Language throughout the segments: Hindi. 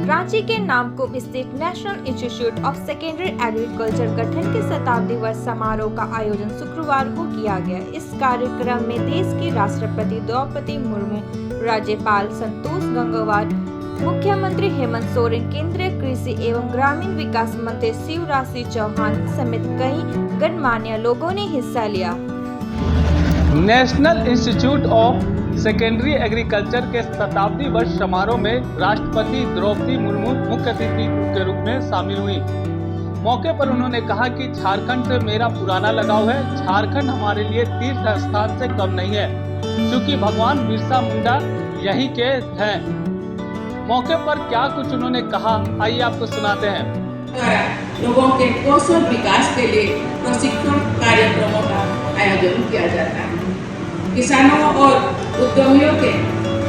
रांची के नामकुम स्थित national institute of secondary agriculture गठन के शताब्दी वर्ष समारोह का आयोजन शुक्रवार को किया गया। इस कार्यक्रम में देश की राष्ट्रपति द्रौपदी मुर्मू, राज्यपाल संतोष गंगवार, मुख्यमंत्री हेमंत सोरेन, केंद्रीय कृषि एवं ग्रामीण विकास मंत्री शिवराज सिंह चौहान समेत कई गणमान्य लोगों ने हिस्सा लिया। National institute of secondary agriculture के शताब्दी वर्ष समारोह में राष्ट्रपति द्रौपदी मुर्मू मुख्य अतिथि के रूप में शामिल हुई। मौके पर उन्होंने कहा कि झारखंड से मेरा पुराना लगाव है। झारखंड हमारे लिए तीर्थ स्थान से कम नहीं है, क्योंकि भगवान बिरसा मुंडा यहीं के हैं। मौके पर क्या कुछ उन्होंने कहा, आइए आपको सुनाते हैं। लोगों के कौशल विकास के लिए प्रशिक्षण कार्यक्रमों का आयोजन किया जाता है। किसानों और उद्यमियों के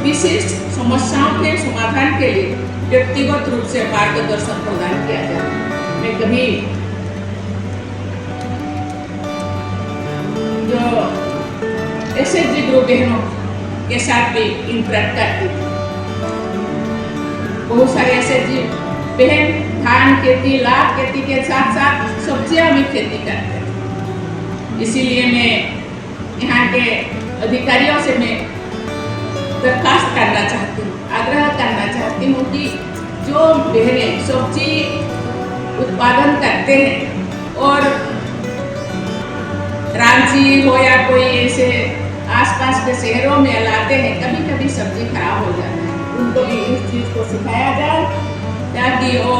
विशिष्ट समस्याओं के समाधान के लिए व्यक्तिगत रूप से मार्गदर्शन प्रदान किया जाता है। मैं कभी जो एसएचजी ग्रुप बहनों के साथ भी इंटरेक्ट करती थी। बहुत सारे एसएचजी बहन धान खेती, लाख खेती के साथ साथ सब्जियां भी खेती करते हैं। इसीलिए मैं यहाँ के अधिकारियों से मैं दरखास्त करना चाहती हूँ, आग्रह करना चाहती हूँ कि जो बहनें सब्जी उत्पादन करते हैं और रांची हो या कोई ऐसे आसपास के शहरों में लाते हैं, कभी कभी सब्जी खराब हो जाती है, उनको भी इस चीज़ को सिखाया जाए ताकि वो,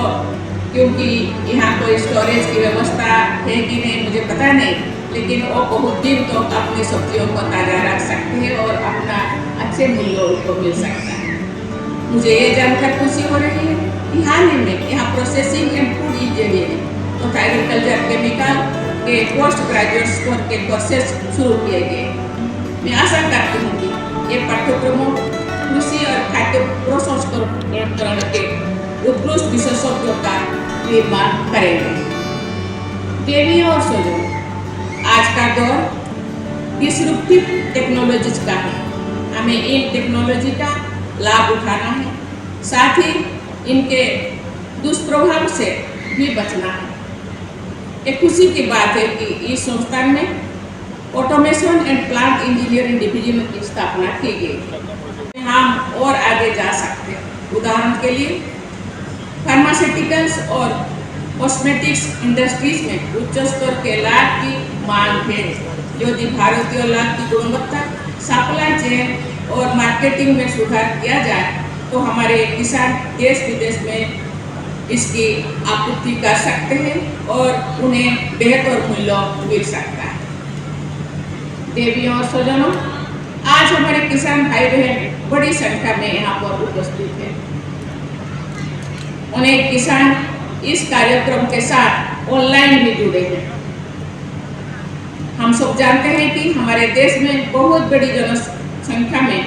क्योंकि यहाँ कोई स्टोरेज की व्यवस्था है कि नहीं मुझे पता नहीं, लेकिन वो बहुत दिन तो अपनी सब्जियों को ताज़ा रख सकते हैं और अपना अच्छे मूल्य उनको मिल सकता है। मुझे ये जानकर खुशी हो रही है कि हाल ही में यहाँ प्रोसेसिंग एंड फूड इंजीनियरिंग और एग्रीकल्चर केमिकल के पोस्ट ग्रेजुएट कोर्स के कोर्सेज शुरू किए गए। मैं आशा करती हूँ कि ये पाठ्यक्रमों कृषि और खाद्य प्रसंस्करण के उत्कृष्ट विशेषज्ञों का निर्माण करेंगे। देवियों और सोजों, आज का दौर डिसरप्टिव टेक्नोलॉजीज का है। हमें इन टेक्नोलॉजी का लाभ उठाना है, साथ ही इनके दुष्प्रभाव से भी बचना है। एक खुशी की बात है कि इस संस्थान में automation and plant engineering division की स्थापना की गई। हम और आगे जा सकते हैं। उदाहरण के लिए फार्मास्यूटिकल्स और कॉस्मेटिक्स इंडस्ट्रीज में उच्च स्तर के लाभ की मांग है। यदि भारतीय लाभ की गुणवत्ता, सप्लाई चेन और मार्केटिंग में सुधार किया जाए तो हमारे किसान देश विदेश में इसकी आपूर्ति कर सकते हैं और उन्हें बेहतर मूल्य मिल सकता है। देवियों और स्वजनों, आज हमारे किसान भाई बहन बड़ी संख्या में यहाँ पर उपस्थित हैं। उन्हें किसान इस कार्यक्रम के साथ ऑनलाइन भी जुड़े हैं। हम सब जानते हैं कि हमारे देश में बहुत बड़ी जनसंख्या में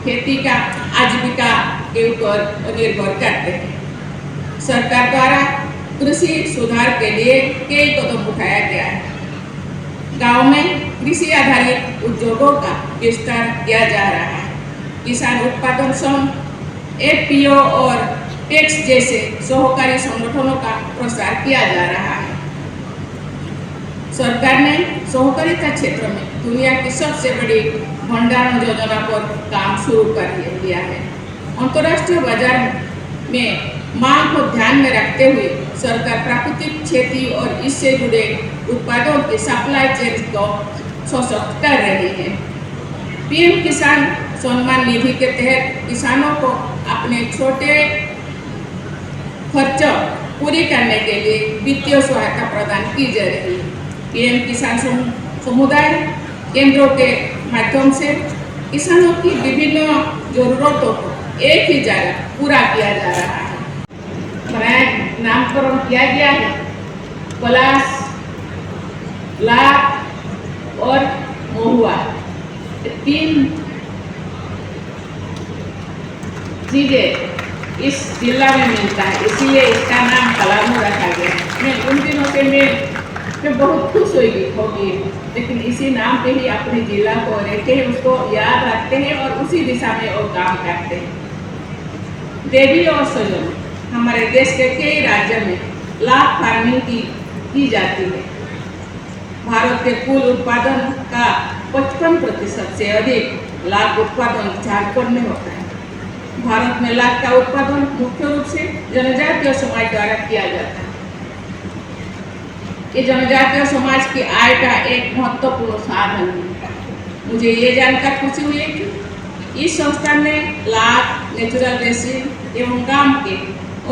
खेती का आजीविका के ऊपर निर्भर करते हैं। सरकार द्वारा कृषि सुधार के लिए कई कदम उठाया गया है। गांव में कृषि आधारित उद्योगों का विस्तार किया जा रहा है। किसान उत्पादन संघ, एफपीओ और टेक्स जैसे सहकारी संगठनों का प्रसार किया जा रहा है। सरकार ने सहकारिता क्षेत्र में दुनिया की सबसे बड़ी भंडारण योजना पर काम शुरू कर दिया है। अंतर्राष्ट्रीय बाजार में मांग को ध्यान में रखते हुए सरकार प्राकृतिक खेती और इससे जुड़े उत्पादों की सप्लाई चेन को सशक्त कर रही है। पीएम किसान सम्मान निधि के तहत किसानों को अपने छोटे खर्च पूरी करने के लिए वित्तीय सहायता प्रदान की जा रही है। पीएम किसान समुदाय केंद्रों के माध्यम से किसानों की विभिन्न जरूरतों को एक ही जगह पूरा किया जा रहा है। नामकरण किया गया है पलाश, लाख और महुआ, तीन चीजें इस जिला में मिलता है, इसीलिए इसका नाम पलामू रखा गया है। मैं उन दिनों से मैं बहुत खुश होगी, लेकिन इसी नाम पे ही अपने जिला को रहते हैं, उसको याद रखते हैं और उसी दिशा में और काम करते हैं। देवी और सजन हमारे देश के कई राज्यों में लाख फार्मिंग की जाती है। भारत के कुल उत्पादन का 55% से अधिक लाख उत्पादन झारखंड में होता है। भारत में लाख का उत्पादन मुख्य रूप से जनजातीय समाज द्वारा किया जाता है। ये जनजातीय समाज की आय का एक महत्वपूर्ण साधन है। मुझे ये जानकर खुशी हुई है कि इस संस्थान ने लाख, नेचुरल रेसिन एवं गांव के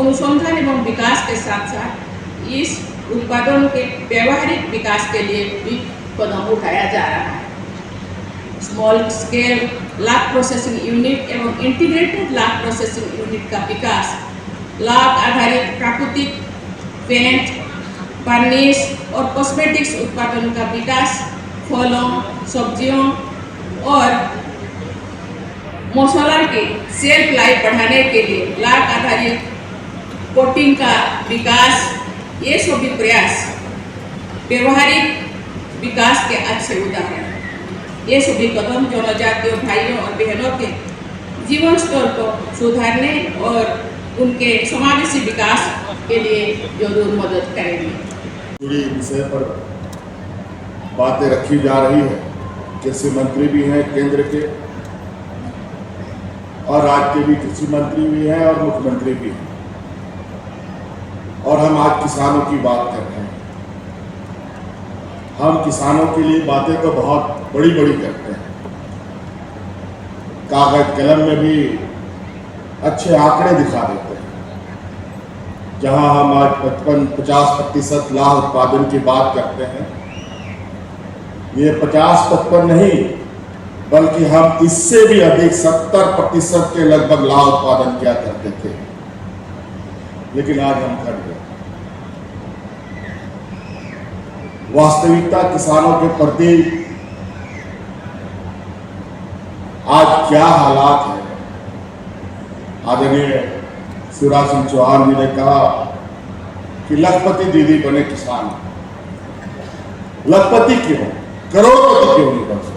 अनुसंधान एवं विकास के साथ साथ इस उत्पादन के व्यवहारिक विकास के लिए भी कदम उठाया जा रहा है। Small scale lakh processing unit एवं इंटीग्रेटेड लाख प्रोसेसिंग यूनिट का विकास, लाख आधारित प्राकृतिक पेंट, फर्निश और कॉस्मेटिक्स उत्पादन का विकास, फलों, सब्जियों और मसाला के शेल्फ लाइफ बढ़ाने के लिए लाख आधारित कोटिंग का विकास, ये सभी प्रयास व्यवहारिक विकास के अच्छे उदाहरण हैं। ये सभी कदम जनजातीय भाइयों और बहनों के जीवन स्तर को सुधारने और उनके समावेशी विकास के लिए जरूर मदद करेंगे। जुड़ी विषय पर बातें रखी जा रही है। कृषि मंत्री भी हैं केंद्र के और राज्य के भी कृषि मंत्री भी हैं और मुख्यमंत्री भी हैं, और हम आज किसानों की बात कर रहे हैं। हम किसानों के लिए बातें तो बहुत बड़ी बड़ी करते हैं, कागज कलम में भी अच्छे आंकड़े दिखा देते हैं। जहां हम आज 55-50% लाभ उत्पादन की बात करते हैं, ये 50-55 नहीं बल्कि हम इससे भी अधिक 70% के लगभग लाभ उत्पादन किया करते थे, लेकिन आज हम घट गए। वास्तविकता किसानों के प्रति आज क्या हालात है। आदरणीय शिवराज सिंह चौहान जी ने कहा कि लखपति दीदी बने किसान। लखपति क्यों, करोड़पति क्यों नहीं बन सकते,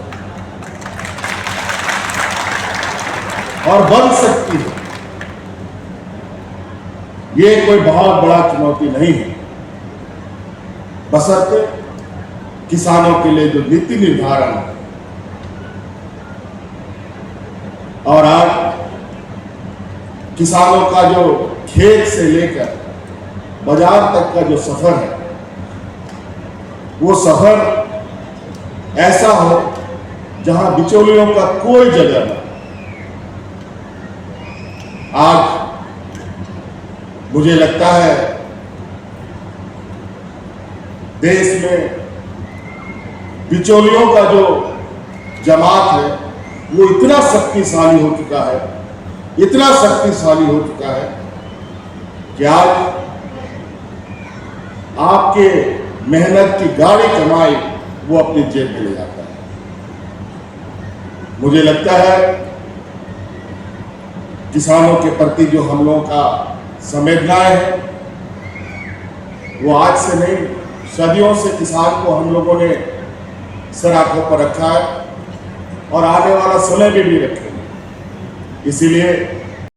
और बन सकती है। ये कोई बहुत बड़ा चुनौती नहीं है, बशर्ते किसानों के लिए जो नीति निर्धारण है। और आज किसानों का जो खेत से लेकर बाजार तक का जो सफर है, वो सफर ऐसा हो जहां बिचौलियों का कोई जगह न। आज मुझे लगता है देश में बिचौलियों का जो जमात है वो इतना शक्तिशाली हो चुका है, इतना शक्तिशाली हो चुका है कि आज आपके मेहनत की गाढ़ी कमाई वो अपनी जेब में ले जाता है। मुझे लगता है किसानों के प्रति जो हम लोगों का संवेदनाएं है वो आज से नहीं, सदियों से किसान को हम लोगों ने सर आंखों पर रखा है और आने वाला समय भी रखेंगे। इसीलिए